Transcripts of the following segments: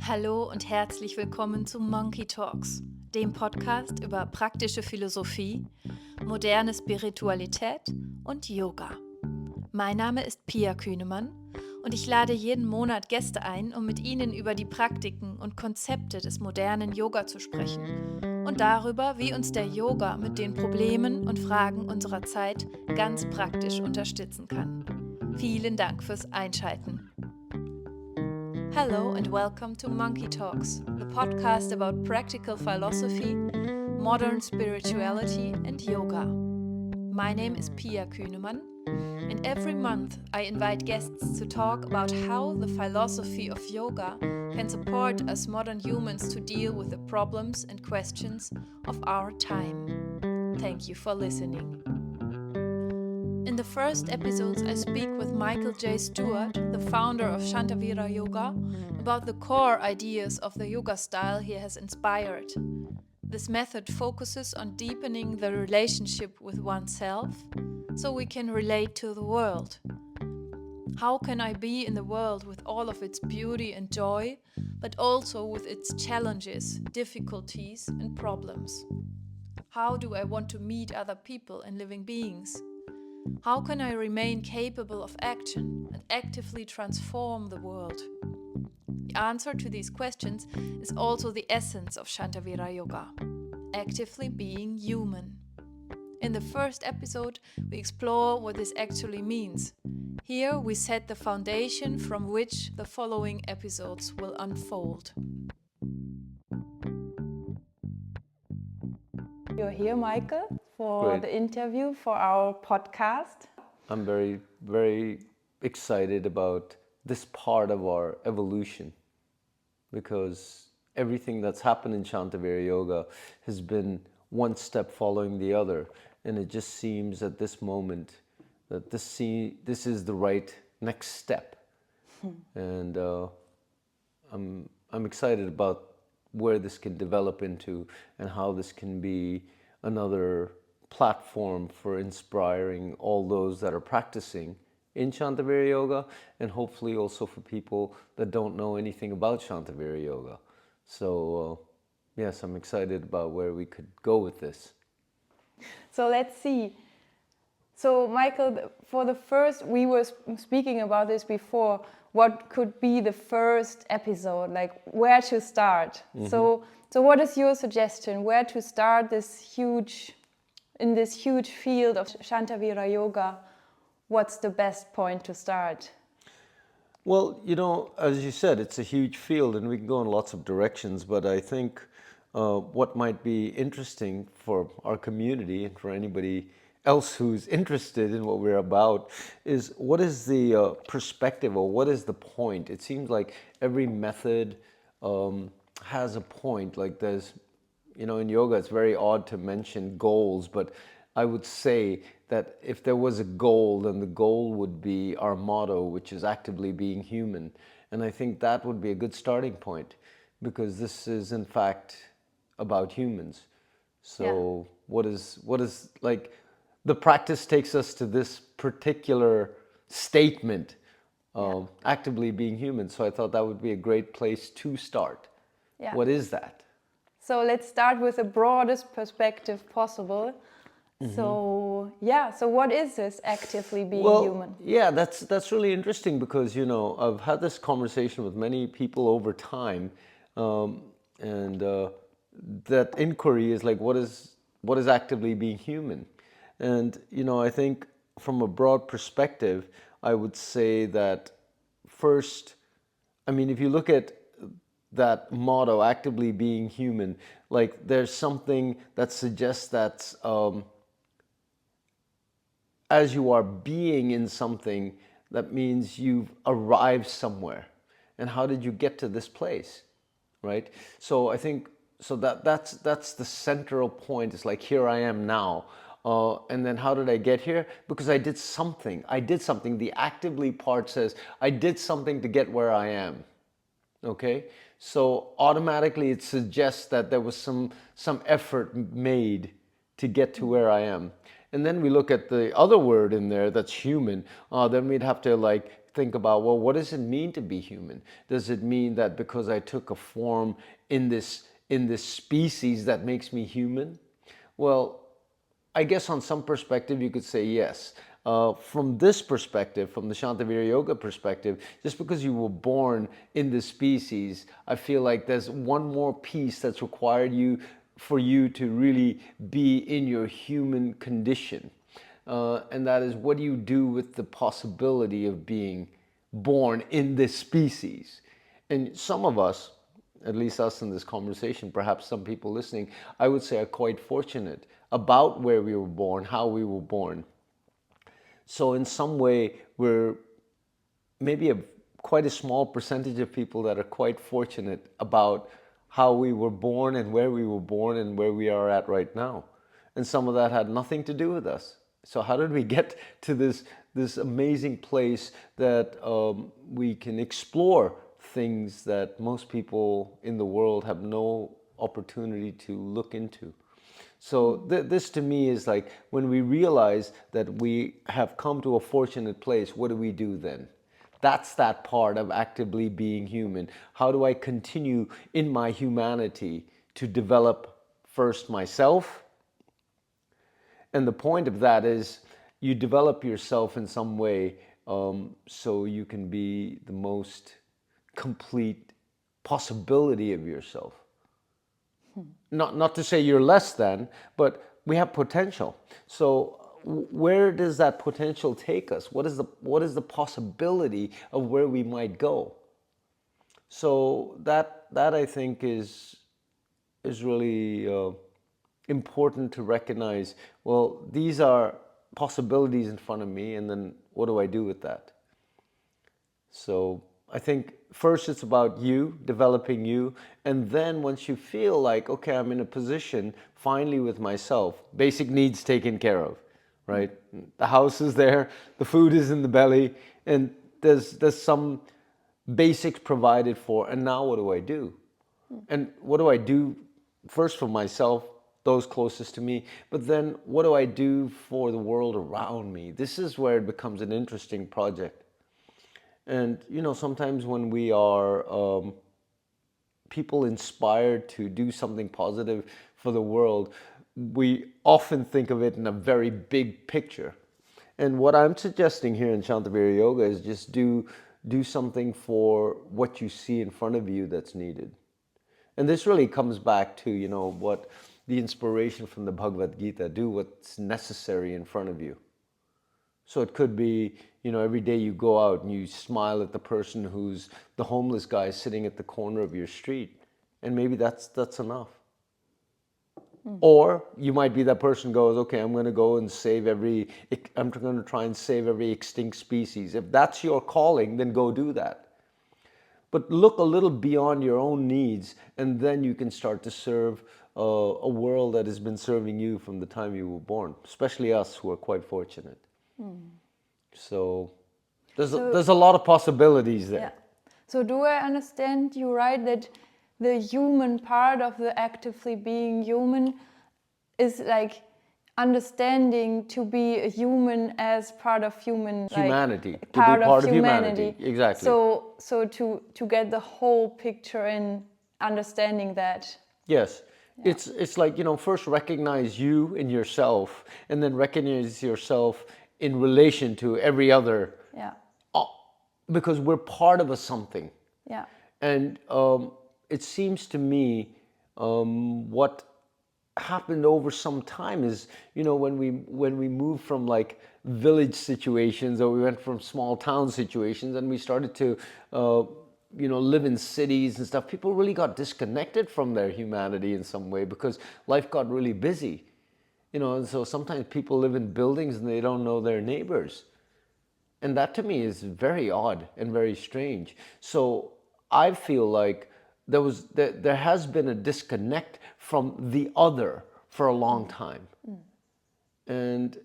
Hallo und herzlich willkommen zu Monkey Talks, dem Podcast über praktische Philosophie, moderne Spiritualität und Yoga. Mein Name ist Pia Kühnemann und ich lade jeden Monat Gäste ein, um mit ihnen über die Praktiken und Konzepte des modernen Yoga zu sprechen und darüber, wie uns der Yoga mit den Problemen und Fragen unserer Zeit ganz praktisch unterstützen kann. Vielen Dank fürs Einschalten. Hello and welcome to Monkey Talks, the podcast about practical philosophy, modern spirituality and yoga. My name is Pia Kühnemann, and every month I invite guests to talk about how the philosophy of yoga can support us modern humans to deal with the problems and questions of our time. Thank you for listening. In the first episodes, I speak with Michael J. Stewart, the founder of Shanta Vira Yoga, about the core ideas of the yoga style he has inspired. This method focuses on deepening the relationship with oneself so we can relate to the world. How can I be in the world with all of its beauty and joy, but also with its challenges, difficulties, and problems? How do I want to meet other people and living beings? How can I remain capable of action and actively transform the world? The answer to these questions is also the essence of Shanta Vira Yoga, actively being human. In the first episode, we explore what this actually means. Here we set the foundation from which the following episodes will unfold. You're here, Michael, for Great. the interview for our podcast. I'm very, very excited about this part of our evolution because everything that's happened in Shanta Vira Yoga has been one step following the other. And it just seems at this moment that this is the right next step. And I'm excited about where this can develop into and how this can be another platform for inspiring all those that are practicing in Shanta Vira Yoga, and hopefully also for people that don't know anything about Shanta Vira Yoga. So yes, I'm excited about where we could go with this. So let's see. So Michael, for the first, we were speaking about this before, what could be the first episode, like where to start? Mm-hmm. So what is your suggestion? Where to start in this huge field of Shanta Vira Yoga? What's the best point to start? Well, as you said, it's a huge field and we can go in lots of directions, but I think what might be interesting for our community and for anybody else who's interested in what we're about is what is the perspective or what is the point? It seems like every method has a point. Like there's, in yoga it's very odd to mention goals, but I would say that if there was a goal, then the goal would be our motto, which is actively being human. And I think that would be a good starting point because this is in fact about humans. So yeah. What is like the practice takes us to this particular statement, actively being human. So I thought that would be a great place to start. Yeah. What is that? So let's start with the broadest perspective possible. Mm-hmm. So what is this actively being human? Yeah, that's really interesting because, I've had this conversation with many people over time, and that inquiry is like, what is actively being human? And, I think from a broad perspective, I would say that first, if you look at that motto, actively being human, like there's something that suggests that as you are being in something, that means you've arrived somewhere. And how did you get to this place, right? So I think that's the central point. It's like, here I am now. And then how did I get here? Because I did something. The actively part says, I did something to get where I am. Okay? So automatically it suggests that there was some effort made to get to where I am. And then we look at the other word in there that's human. Then we'd have to like think about, well, what does it mean to be human? Does it mean that because I took a form in this species that makes me human? Well, I guess on some perspective you could say yes. From this perspective, from the Shanta Vira Yoga perspective, just because you were born in this species, I feel like there's one more piece that's required for you to really be in your human condition. And that is, what do you do with the possibility of being born in this species? And some of us, at least us in this conversation, perhaps some people listening, I would say are quite fortunate about where we were born, how we were born. So in some way, we're maybe quite a small percentage of people that are quite fortunate about how we were born and where we were born and where we are at right now. And some of that had nothing to do with us. So how did we get to this amazing place that we can explore things that most people in the world have no opportunity to look into? So this to me is like, when we realize that we have come to a fortunate place, what do we do then? That's that part of actively being human. How do I continue in my humanity to develop first myself? And the point of that is, you develop yourself in some way, so you can be the most complete possibility of yourself. Not to say you're less than, but we have potential. So where does that potential take us? What is the possibility of where we might go? So that I think is really important to recognize. Well, these are possibilities in front of me, and then what do I do with that? So I think first it's about you, developing you, and then once you feel like, okay, I'm in a position finally with myself, basic needs taken care of, right? The house is there, the food is in the belly, and there's some basics provided for, and now what do I do? And what do I do first for myself, those closest to me, but then what do I do for the world around me? This is where it becomes an interesting project. And sometimes when we are people inspired to do something positive for the world, we often think of it in a very big picture. And what I'm suggesting here in Shanta Vira Yoga is just do something for what you see in front of you that's needed. And this really comes back to, what the inspiration from the Bhagavad Gita: do what's necessary in front of you. So it could be, every day you go out and you smile at the person who's the homeless guy sitting at the corner of your street. And maybe that's enough. Or you might be that person who goes, okay, I'm going to go and I'm going to try and save every extinct species. If that's your calling, then go do that. But look a little beyond your own needs, and then you can start to serve a world that has been serving you from the time you were born, especially us who are quite fortunate. So there's a lot of possibilities there. Yeah. So do I understand you right, that the human part of the actively being human is like understanding to be a human as part of Humanity, like, to be part of humanity. Exactly. So to get the whole picture in understanding that. Yes. Yeah. It's like, first recognize you in yourself, and then recognize yourself in relation to every other. Yeah. Because we're part of a something. Yeah. And it seems to me what happened over some time is, when we moved from like village situations, or we went from small town situations, and we started to live in cities and stuff, people really got disconnected from their humanity in some way, because life got really busy. And so sometimes people live in buildings and they don't know their neighbors. And that to me is very odd and very strange. So I feel like there has been a disconnect from the other for a long time. And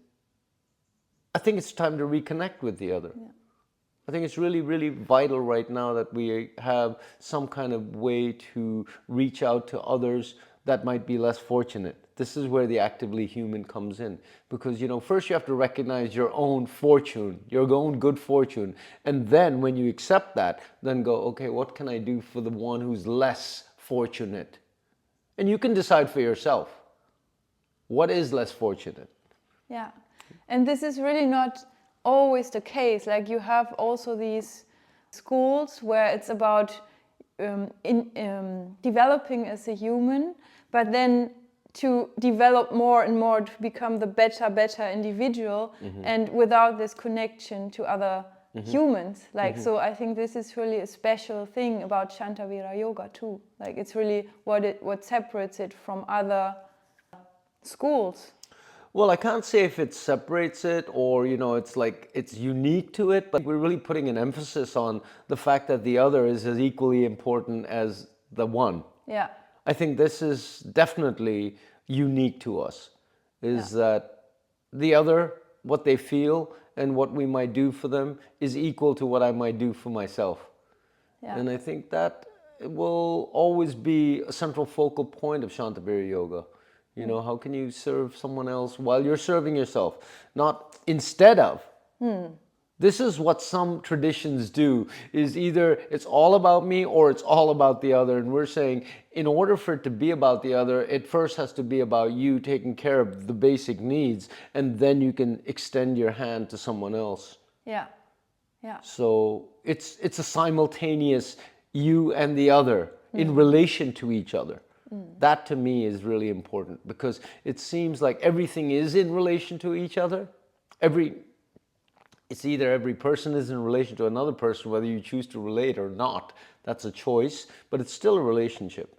I think it's time to reconnect with the other. Yeah. I think it's really, really vital right now that we have some kind of way to reach out to others, that might be less fortunate. This is where the actively human comes in. Because, first you have to recognize your own fortune, your own good fortune. And then when you accept that, then go, okay, what can I do for the one who's less fortunate? And you can decide for yourself. What is less fortunate? Yeah. And this is really not always the case. Like you have also these schools where it's about developing as a human, but then to develop more and more to become the better individual, and without this connection to other humans. Like, so I think this is really a special thing about Shanta Vira Yoga too. Like it's really what separates it from other schools. Well, I can't say if it separates it or, it's like it's unique to it, but we're really putting an emphasis on the fact that the other is as equally important as the one. Yeah. I think this is definitely unique to us, is that the other, what they feel and what we might do for them is equal to what I might do for myself. Yeah. And I think that will always be a central focal point of Shanta Vira Yoga. How can you serve someone else while you're serving yourself? Not instead of. This is what some traditions do, is either it's all about me or it's all about the other. And we're saying in order for it to be about the other, it first has to be about you taking care of the basic needs, and then you can extend your hand to someone else. Yeah. Yeah. So it's a simultaneous you and the other in relation to each other. That to me is really important, because it seems like everything is in relation to each other. It's either every person is in relation to another person, whether you choose to relate or not. That's a choice, but it's still a relationship.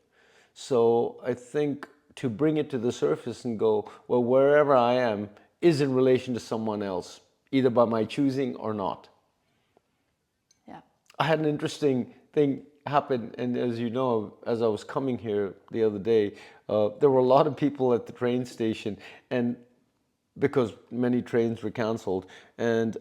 So I think to bring it to the surface and go, well, wherever I am is in relation to someone else, either by my choosing or not. Yeah. I had an interesting thing happen, and as you know, as I was coming here the other day, there were a lot of people at the train station, and because many trains were canceled, and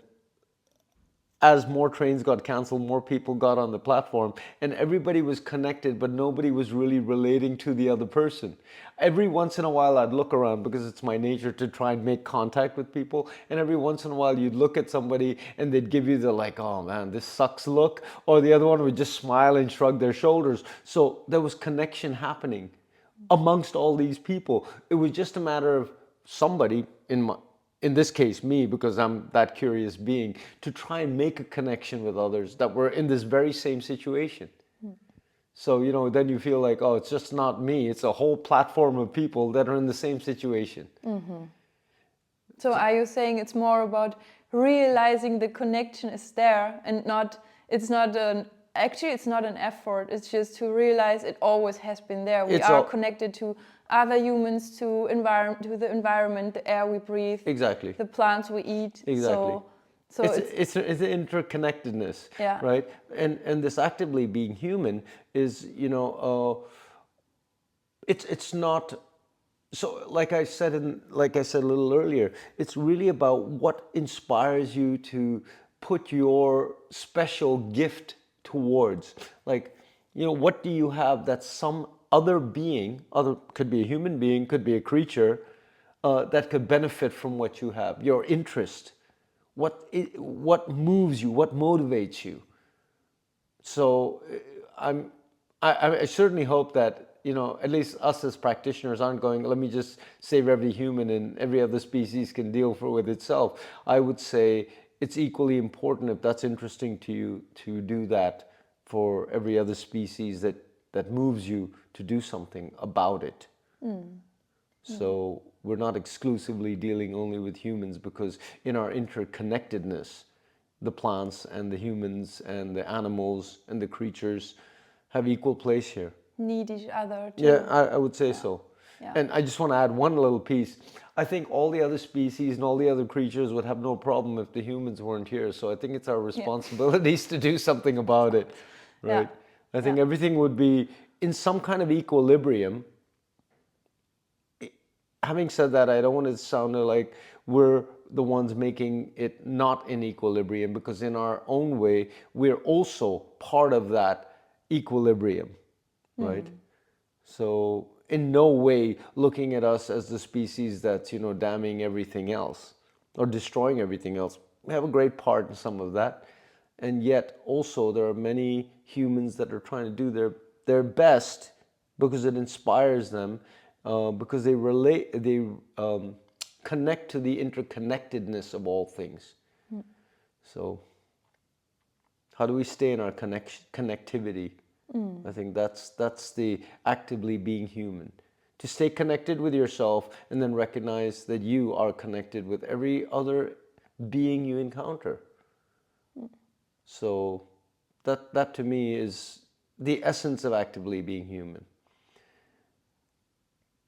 as more trains got canceled, more people got on the platform, and everybody was connected, but nobody was really relating to the other person. Every once in a while, I'd look around, because it's my nature to try and make contact with people, and every once in a while, you'd look at somebody, and they'd give you the like, oh man, this sucks look, or the other one would just smile and shrug their shoulders. So there was connection happening amongst all these people. It was just a matter of somebody, in this case me, because I'm that curious being, to try and make a connection with others that were in this very same situation. So, then you feel like, oh, it's just not me, it's a whole platform of people that are in the same situation. So are you saying it's more about realizing the connection is there, and it's not an effort, it's just to realize it always has been there. We are connected to other humans, to the environment, the air we breathe, Exactly. the plants we eat. Exactly. So it's an interconnectedness, yeah. right? And this actively being human is, it's not. So, like I said a little earlier, it's really about what inspires you to put your special gift towards. Like, what do you have that some other being, could be a human being, could be a creature, that could benefit from what you have, your interest. What moves you, what motivates you. So I certainly hope that, at least us as practitioners aren't going, let me just save every human and every other species can deal with itself. I would say it's equally important, if that's interesting to you, to do that for every other species that moves you to do something about it. So we're not exclusively dealing only with humans, because in our interconnectedness, the plants and the humans and the animals and the creatures have equal place here. Need each other too. Yeah, I would say so. Yeah. And I just want to add one little piece. I think all the other species and all the other creatures would have no problem if the humans weren't here. So I think it's our responsibilities to do something about it, right? I think everything would be in some kind of equilibrium. Having said that, I don't want it to sound like we're the ones making it not in equilibrium, because in our own way, we're also part of that equilibrium, right? So in no way looking at us as the species that's, damning everything else or destroying everything else. We have a great part in some of that. And yet also there are many humans that are trying to do their best because it inspires them, because they connect to the interconnectedness of all things. So how do we stay in our connectivity? I think that's the actively being human. To stay connected with yourself and then recognize that you are connected with every other being you encounter. So that to me is the essence of actively being human.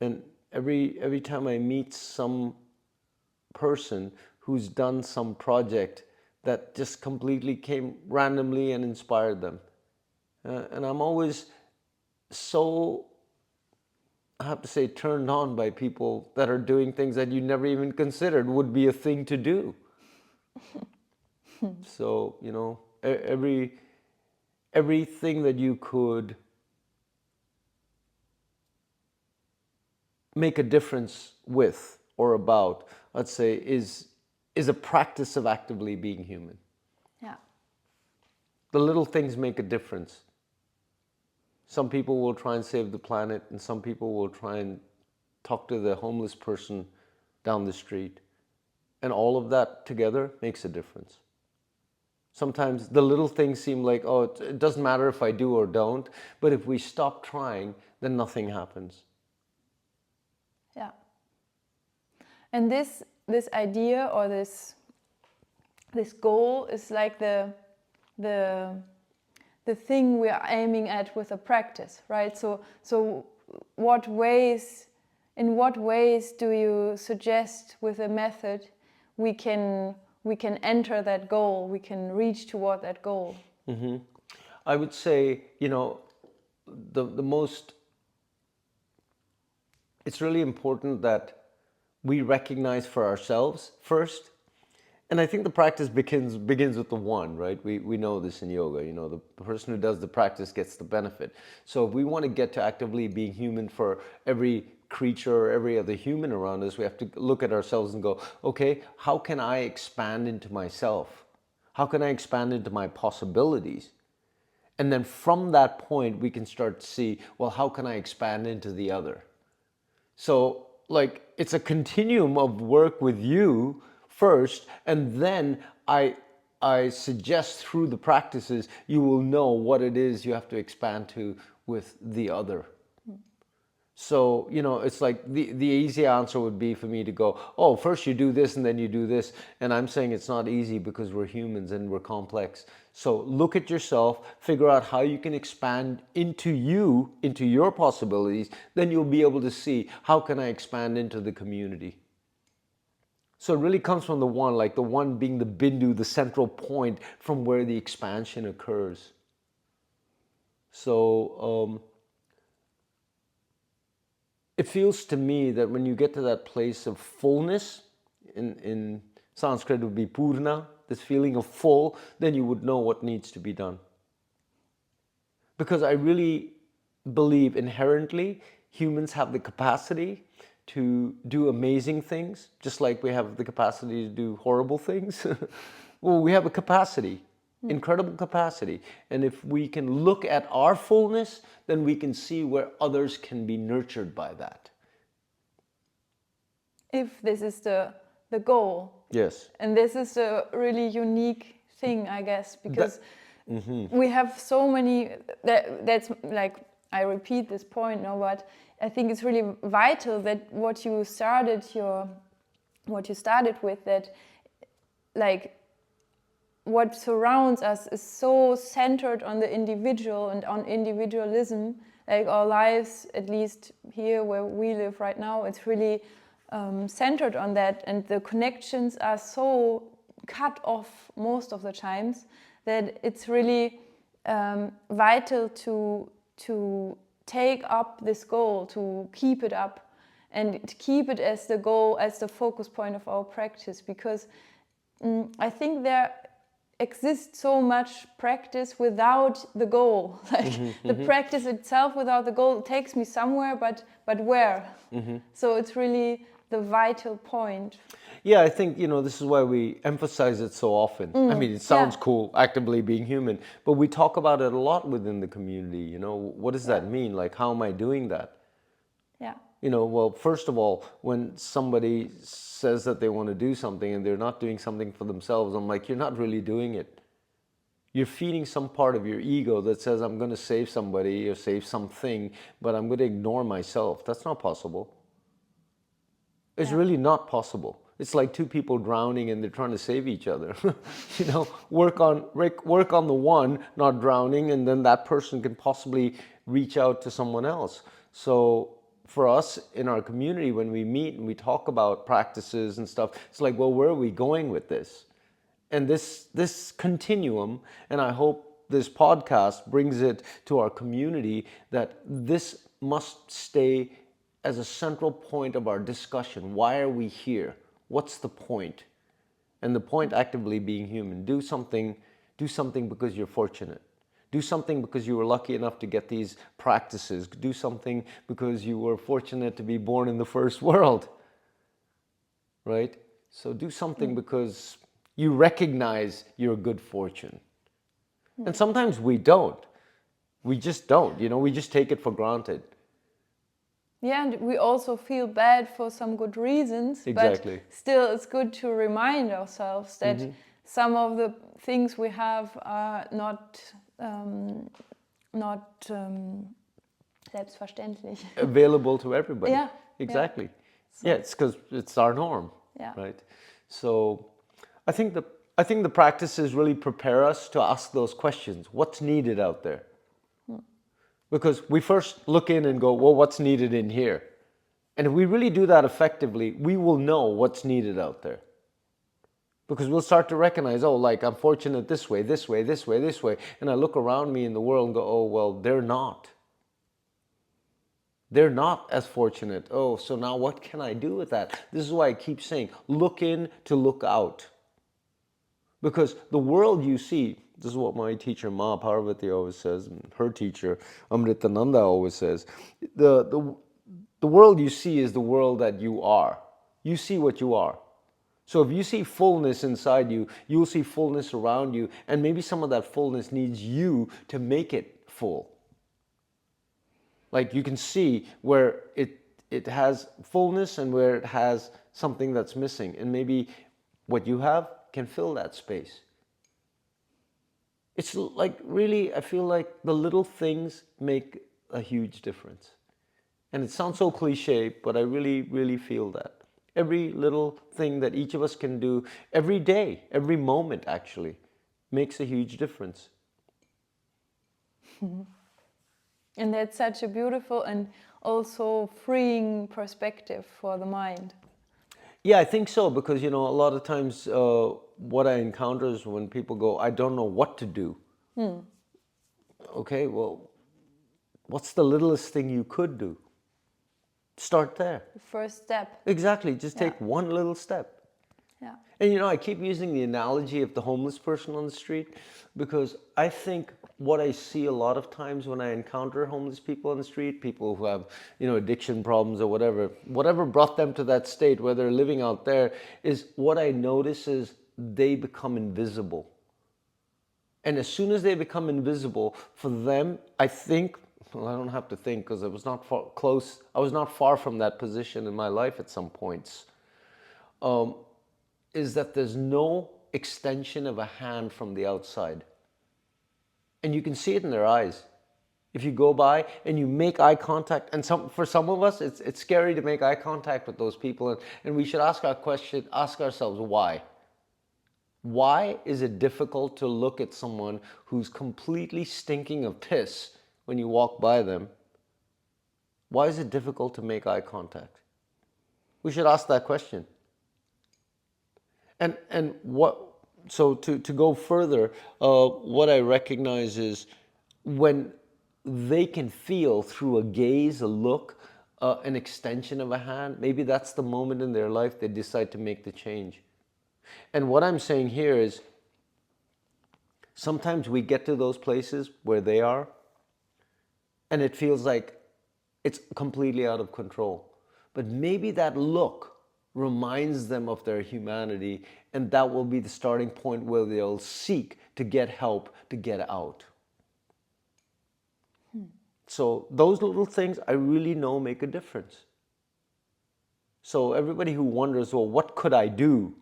And every time I meet some person who's done some project that just completely came randomly and inspired them, and I'm always so, I have to say, turned on by people that are doing things that you never even considered would be a thing to do. So, everything that you could make a difference with or about, let's say, is a practice of actively being human. Yeah. The little things make a difference. Some people will try and save the planet, and some people will try and talk to the homeless person down the street. And all of that together makes a difference. Sometimes the little things seem like, oh, it doesn't matter if I do or don't, but if we stop trying, then nothing happens. Yeah. And this idea or this goal is like the thing we are aiming at with a practice, right? So in what ways do you suggest with a method we can enter that goal, we can reach toward that goal? Mm-hmm. I would say, the most, it's really important that we recognize for ourselves first. And I think the practice begins with the one, right? We know this in yoga, the person who does the practice gets the benefit. So if we want to get to actively being human for every creature or every other human around us, we have to look at ourselves and go, okay, how can I expand into myself? How can I expand into my possibilities? And then from that point, we can start to see, well, how can I expand into the other? So, it's a continuum of work with you first, and then I suggest through the practices, you will know what it is you have to expand to with the other. So, it's like the easy answer would be for me to go, oh, first you do this and then you do this. And I'm saying it's not easy because we're humans and we're complex. So look at yourself, figure out how you can expand into your possibilities. Then you'll be able to see, how can I expand into the community? So it really comes from the one, like the one being the bindu, the central point from where the expansion occurs. So, it feels to me that when you get to that place of fullness, in Sanskrit it would be purna, this feeling of full, then you would know what needs to be done. Because I really believe inherently humans have the capacity to do amazing things, just like we have the capacity to do horrible things. Well, we have a capacity. Incredible capacity. And if we can look at our fullness, then we can see where others can be nurtured by that. If this is the goal. Yes. And this is a really unique thing, I guess, because we have so many, that's like, I repeat this point now, but I think it's really vital that what you started with, that like, what surrounds us is so centered on the individual and on individualism. Like our lives, at least here where we live right now, it's really centered on that, and the connections are so cut off most of the times that it's really vital to take up this goal, to keep it up, and to keep it as the goal, as the focus point of our practice, because I think exists so much practice without the goal. Like the practice itself without the goal takes me somewhere, but where? So it's really the vital point. Yeah, I think, this is why we emphasize it so often. I mean, it sounds cool, actively being human, but we talk about it a lot within the community. What does that mean? Like, how am I doing that? Yeah. Well, first of all, when somebody says that they want to do something and they're not doing something for themselves, I'm like, you're not really doing it. You're feeding some part of your ego that says, I'm going to save somebody or save something, but I'm going to ignore myself. That's not possible. It's really not possible. It's like two people drowning and they're trying to save each other. Work on the one not drowning, and then that person can possibly reach out to someone else. So for us in our community, when we meet and we talk about practices and stuff, it's like, well, where are we going with this? And this continuum, and I hope this podcast brings it to our community, that this must stay as a central point of our discussion. Why are we here? What's the point? And the point, actively being human. Do something because you're fortunate. Do something because you were lucky enough to get these practices. Do something because you were fortunate to be born in the first world. Right? So do something because you recognize your good fortune. And sometimes we don't. We just don't. We just take it for granted. Yeah, and we also feel bad for some good reasons. Exactly. But still, it's good to remind ourselves that some of the things we have are not selbstverständlich. Available to everybody. Yeah. Exactly. Yeah, it's because it's our norm. Yeah. Right. So I think the practices really prepare us to ask those questions. What's needed out there? Because we first look in and go, well, what's needed in here? And if we really do that effectively, we will know what's needed out there. Because we'll start to recognize, oh, like I'm fortunate this way, this way, this way, this way. And I look around me in the world and go, oh, well, they're not. They're not as fortunate. Oh, so now what can I do with that? This is why I keep saying, look in to look out. Because the world you see, this is what my teacher Ma Parvati always says, and her teacher Amritananda always says, the world you see is the world that you are. You see what you are. So if you see fullness inside you, you'll see fullness around you, and maybe some of that fullness needs you to make it full. Like you can see where it has fullness and where it has something that's missing, and maybe what you have can fill that space. It's like really, I feel like the little things make a huge difference. And it sounds so cliche, but I really, really feel that. Every little thing that each of us can do every day, every moment actually, makes a huge difference. And that's such a beautiful and also freeing perspective for the mind. Yeah, I think so, because, a lot of times what I encounter is when people go, I don't know what to do. Okay, well, what's the littlest thing you could do? Start there. The first step. Exactly, just take one little step. Yeah. And I keep using the analogy of the homeless person on the street, because I think what I see a lot of times when I encounter homeless people on the street, people who have, addiction problems or whatever brought them to that state where they're living out there, is what I notice is they become invisible. And as soon as they become invisible, for them, I think, well, I don't have to think because I was not far from that position in my life at some points, is that there's no extension of a hand from the outside. And you can see it in their eyes. If you go by and you make eye contact, and for some of us, it's scary to make eye contact with those people, and we should ask ourselves why. Why is it difficult to look at someone who's completely stinking of piss when you walk by them? Why is it difficult to make eye contact? We should ask that question. And so to go further, what I recognize is when they can feel through a gaze, a look, an extension of a hand, maybe that's the moment in their life they decide to make the change. And what I'm saying here is, Sometimes we get to those places where they are, and it feels like it's completely out of control. But maybe that look reminds them of their humanity, and that will be the starting point where they'll seek to get help, to get out. So those little things I really know make a difference. So everybody who wonders, well, what could I do?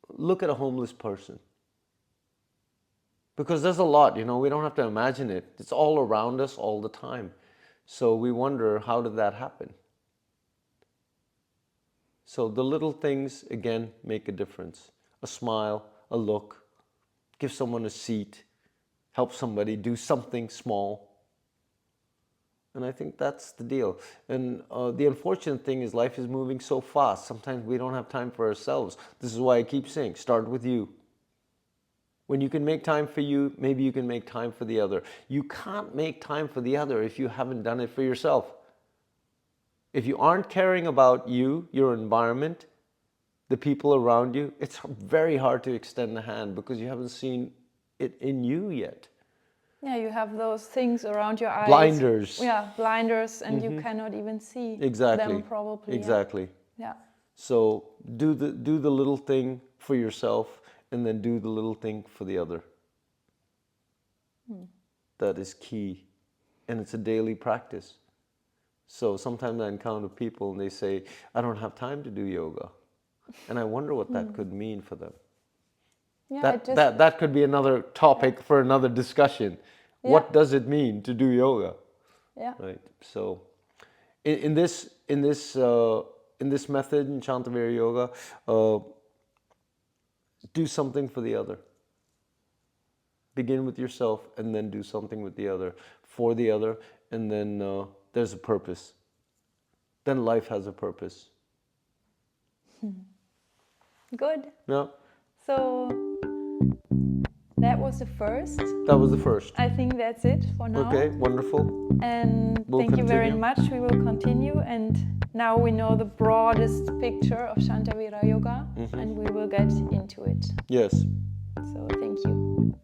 Look at a homeless person. Because there's a lot, we don't have to imagine it. It's all around us all the time. So we wonder, how did that happen? So the little things, again, make a difference. A smile, a look, give someone a seat, help somebody, do something small. And I think that's the deal. And the unfortunate thing is life is moving so fast. Sometimes we don't have time for ourselves. This is why I keep saying, start with you. When you can make time for you, maybe you can make time for the other. You can't make time for the other if you haven't done it for yourself. If you aren't caring about you, your environment, the people around you, it's very hard to extend a hand because you haven't seen it in you yet. Yeah, you have those things around your eyes. Blinders. Yeah, blinders, and you cannot even see Exactly. them probably. Exactly. Yeah. So do the little thing for yourself, and then do the little thing for the other. That is key. And it's a daily practice. So sometimes I encounter people and they say, I don't have time to do yoga. And I wonder what that could mean for them. Yeah, That could be another topic for another discussion. Yeah. What does it mean to do yoga? Yeah. Right. So in this method in Shanta Vira Yoga, do something for the other. Begin with yourself and then do something with the other, for the other, and then there's a purpose. Then life has a purpose. Good. Yeah, So that was the first. that was the first. I think that's it for now. Okay, wonderful. And We'll thank you very continue. much. We will continue. And now we know the broadest picture of Shanta Vira Yoga, and we will get into it. Yes. So thank you.